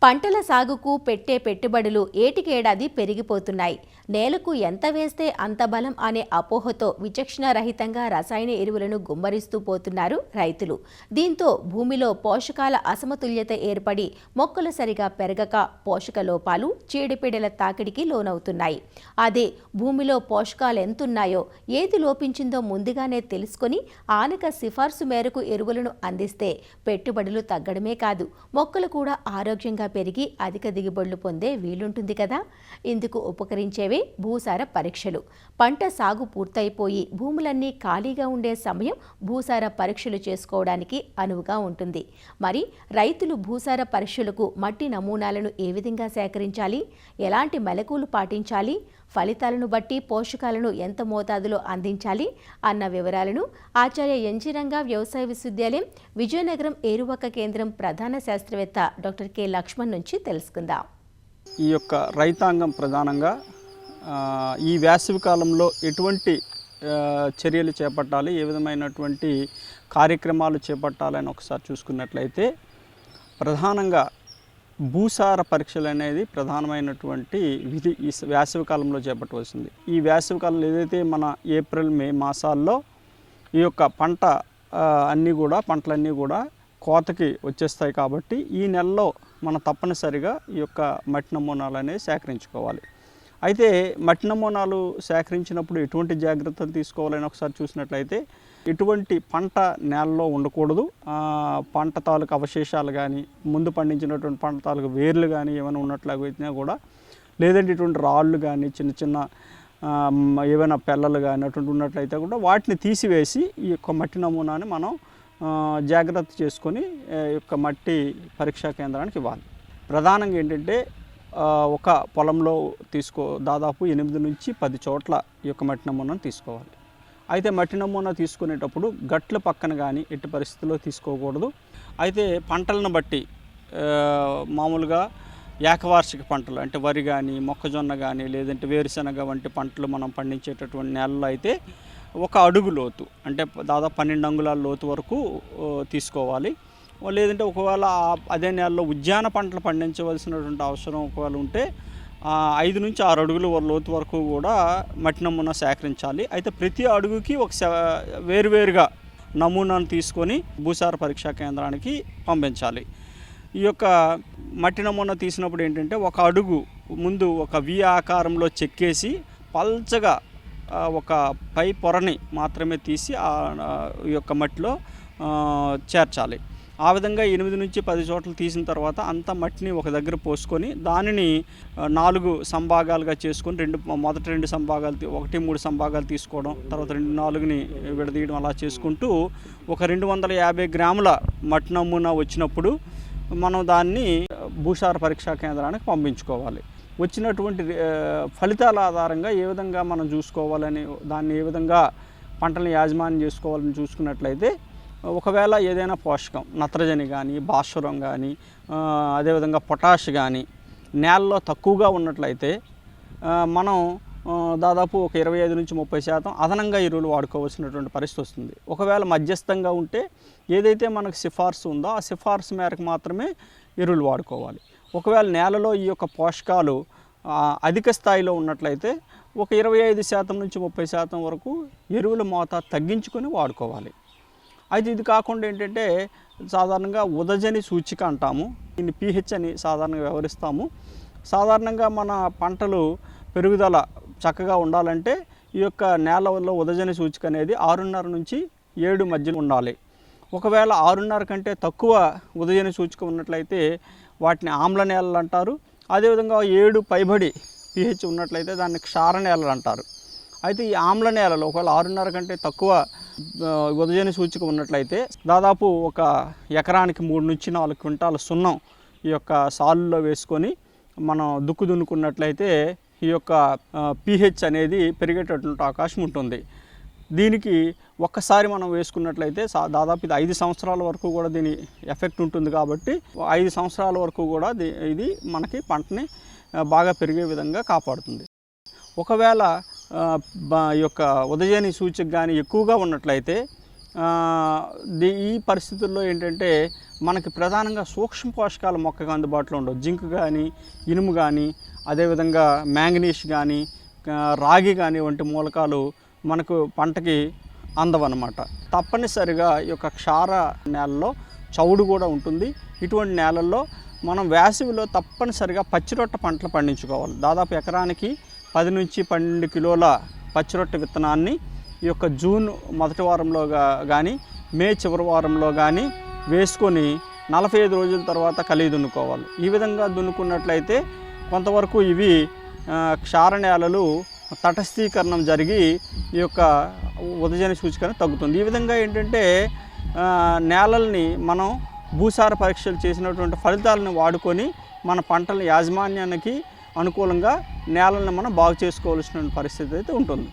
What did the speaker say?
పంటల సాగుకు పెట్టే పెట్టుబడులు ఏటికేడాది పెరిగిపోతున్నాయి. నేలకు ఎంత వేస్తే అంత బలం అనే అపోహతో విచక్షణారహితంగా రసాయన ఎరువులను గుమ్మరిస్తూ పోతున్నారు రైతులు. దీంతో భూమిలో పోషకాల అసమతుల్యత ఏర్పడి మొక్కలు సరిగా పెరగక పోషక లోపాలు, చీడపీడల తాకిడికి లోనవుతున్నాయి. అదే భూమిలో పోషకాలు ఎంతున్నాయో, ఏది లోపించిందో ముందుగానే తెలుసుకొని ఆనక సిఫార్సు మేరకు ఎరువులను అందిస్తే పెట్టుబడులు తగ్గడమే కాదు, మొక్కలు కూడా ఆరోగ్యంగా పెరిగి అధిక దిగుబడులు పొందే వీలుంటుంది కదా. ఇందుకు ఉపకరించేవే భూసార పరీక్షలు. పంట సాగు పూర్తయిపోయి భూములన్నీ ఖాళీగా ఉండే సమయం భూసార పరీక్షలు చేసుకోవడానికి అనువుగా ఉంటుంది. మరి రైతులు భూసార పరీక్షలకు మట్టి నమూనాలను ఏ విధంగా సేకరించాలి, ఎలాంటి మెలకువలు పాటించాలి, ఫలితాలను బట్టి పోషకాలను ఎంత మోతాదులో అందించాలి అన్న వివరాలను ఆచార్య ఎన్జీ రంగా వ్యవసాయ విశ్వవిద్యాలయం విజయనగరం ఏరువాక కేంద్రం ప్రధాన శాస్త్రవేత్త డాక్టర్ కె లక్ష్మణ్ నుంచి తెలుసుకుందాం. ఈ యొక్క రైతాంగం ప్రధానంగా ఈ వేసవి కాలంలో ఎటువంటి చర్యలు చేపట్టాలి, ఏ విధమైనటువంటి కార్యక్రమాలు చేపట్టాలని ఒకసారి చూసుకున్నట్లయితే ప్రధానంగా భూసార పరీక్షలు అనేది ప్రధానమైనటువంటి విధి ఈ వేసవి కాలంలో చేపట్టవలసింది. ఈ వేసవి కాలంలో ఏదైతే మన ఏప్రిల్ మే మాసాల్లో ఈ యొక్క పంటలన్నీ కూడా కోతకి వచ్చేస్తాయి కాబట్టి ఈ నెలలో మనం తప్పనిసరిగా ఈ యొక్క మట్టి నమూనాలు అనేవి సేకరించుకోవాలి. అయితే మట్టి నమూనాలు సేకరించినప్పుడు ఎటువంటి జాగ్రత్తలు తీసుకోవాలని ఒకసారి చూసినట్లయితే ఎటువంటి పంట నేలలో ఉండకూడదు. పంట తాలూకు అవశేషాలు కానీ, ముందు పండించినటువంటి పంట తాలూకు వేర్లు కానీ ఏమైనా ఉన్నట్లయినా కూడా, లేదంటే ఇటువంటి రాళ్ళు కానీ, చిన్న చిన్న ఏవైనా పెళ్ళలు కానీ అటువంటి ఉన్నట్లయితే కూడా వాటిని తీసివేసి ఈ యొక్క మట్టి నమూనాని మనం జాగ్రత్త చేసుకొని ఈ యొక్క మట్టి పరీక్షా కేంద్రానికి ఇవ్వాలి. ప్రధానంగా ఏంటంటే ఒక పొలంలో దాదాపు 8 నుంచి 10 చోట్ల ఈ యొక్క మట్టి నమూనాను తీసుకోవాలి. అయితే మట్టి నమూనా తీసుకునేటప్పుడు గట్ల పక్కన కానీ ఎట్టి పరిస్థితుల్లో తీసుకోకూడదు. అయితే పంటలను బట్టి మామూలుగా ఏకవార్షిక పంటలు అంటే వరి కానీ, మొక్కజొన్న కానీ, లేదంటే వేరుశనగ వంటి పంటలు మనం పండించేటటువంటి నేలలో అయితే 1 అడుగు లోతు అంటే దాదాపు 12 అంగుళాల లోతు వరకు తీసుకోవాలి. లేదంటే ఒకవేళ అదే నేలలో ఉద్యాన పంటలు పండించవలసినటువంటి అవసరం ఒకవేళ ఉంటే 5 నుంచి 6 అడుగుల లోతు వరకు కూడా మట్టి నమూనా సేకరించాలి. అయితే ప్రతి అడుగుకి వేరువేరుగా నమూనాను తీసుకొని భూసార పరీక్షా కేంద్రానికి పంపించాలి. ఈ యొక్క మట్టి నమూనా తీసినప్పుడు ఏంటంటే 1 అడుగు ముందు ఒక వి ఆకారంలో చెక్కేసి పల్చగా ఒక పై పొరని మాత్రమే తీసి ఈ యొక్క మట్టిలో చేర్చాలి. ఆ విధంగా 8 నుంచి 10 చోట్ల తీసిన తర్వాత అంతా మట్టిని ఒక దగ్గర పోసుకొని దానిని 4 సంభాగాలుగా చేసుకొని మొదటి 2 సంభాగాలు 1-3 సంభాగాలు తీసుకోవడం, తర్వాత 4ని విడదీయడం అలా చేసుకుంటూ ఒక 250 గ్రాముల మట్టి నమూనా వచ్చినప్పుడు మనం దాన్ని భూసార పరీక్షా కేంద్రానికి పంపించుకోవాలి. వచ్చినటువంటి ఫలితాల ఆధారంగా ఏ విధంగా మనం చూసుకోవాలని, దాన్ని ఏ విధంగా పంటలను యాజమాన్యం చేసుకోవాలని చూసుకున్నట్లయితే ఒకవేళ ఏదైనా పోషకం నత్రజని కానీ, భాస్వరం కానీ, అదేవిధంగా పొటాష్ కానీ నేలలో తక్కువగా ఉన్నట్లయితే మనం దాదాపు ఒక 25 నుంచి 30% అదనంగా ఎరువులు వాడుకోవాల్సినటువంటి పరిస్థితి వస్తుంది. ఒకవేళ మధ్యస్థంగా ఉంటే ఏదైతే మనకు సిఫార్సు ఉందో ఆ సిఫార్సు మేరకు మాత్రమే ఎరువులు వాడుకోవాలి. ఒకవేళ నేలలో ఈ యొక్క పోషకాలు అధిక స్థాయిలో ఉన్నట్లయితే ఒక 25% నుంచి 30% వరకు ఎరువుల మోతాదు తగ్గించుకొని వాడుకోవాలి. అయితే ఇది కాకుండా ఏంటంటే సాధారణంగా ఉదజని సూచిక అంటాము, దీన్ని pH అని సాధారణంగా వ్యవహరిస్తాము. సాధారణంగా మన పంటలు పెరుగుదల చక్కగా ఉండాలంటే ఈ యొక్క నేలలో ఉదజని సూచిక అనేది 6.5 నుంచి 7 మధ్యలో ఉండాలి. ఒకవేళ 6.5 కంటే తక్కువ ఉదజని సూచిక ఉన్నట్లయితే వాటిని ఆమ్ల నేలలు అంటారు. అదేవిధంగా 7 పైబడి pH ఉన్నట్లయితే దాన్ని క్షార నేలలు అంటారు. అయితే ఈ ఆమ్ల నేలలో ఒకవేళ 6.5 కంటే తక్కువ ఉదజని సూచిక ఉన్నట్లయితే దాదాపు ఒక ఎకరానికి 3 నుంచి 4 క్వింటాల సున్నం ఈ యొక్క సాలుల్లో వేసుకొని మనం దున్నుకున్నట్లయితే ఈ యొక్క pH అనేది పెరిగేటటువంటి అవకాశం ఉంటుంది. దీనికి ఒక్కసారి మనం వేసుకున్నట్లయితే దాదాపు ఇది 5 సంవత్సరాల వరకు కూడా దీని ఎఫెక్ట్ ఉంటుంది. కాబట్టి 5 సంవత్సరాల వరకు కూడా ఇది మనకి పంటని బాగా పెరిగే విధంగా కాపాడుతుంది. ఒకవేళ ఈ యొక్క ఉదజని సూచిక కానీ ఎక్కువగా ఉన్నట్లయితే ఈ పరిస్థితుల్లో ఏంటంటే మనకి ప్రధానంగా సూక్ష్మ పోషకాలు మొక్కకు అందుబాటులో ఉండవు. జింక్ కానీ, ఇనుము కానీ, అదేవిధంగా మ్యాంగనీస్ కానీ, రాగి కానీ వంటి మూలకాలు మనకు పంటకి అందవన్నమాట. తప్పనిసరిగా ఈ యొక్క క్షార నేలలో చౌడు కూడా ఉంటుంది. ఇటువంటి నేలల్లో మనం వేసవిలో తప్పనిసరిగా పచ్చిరొట్ట పంటలు పండించుకోవాలి. దాదాపు ఎకరానికి 10 నుంచి 12 కిలోల పచ్చిరొట్ట విత్తనాన్ని ఈ యొక్క జూన్ మొదటి వారంలో కానీ, మే చివరి వారంలో కానీ వేసుకొని 45 రోజుల తర్వాత కలిగి దున్నుకోవాలి. ఈ విధంగా దున్నుకున్నట్లయితే కొంతవరకు ఇవి క్షార నేలలు తటస్థీకరణం జరిగి ఈ యొక్క ఉదజన సూచిక తగ్గుతుంది. ఈ విధంగా ఏంటంటే నేలల్ని మనం భూసార పరీక్షలు చేసినటువంటి ఫలితాలను వాడుకొని మన పంటల యాజమాన్యానికి అనుకూలంగా నేలలను మనం బాగు చేసుకోవాల్సిన పరిస్థితి అయితే ఉంటుంది.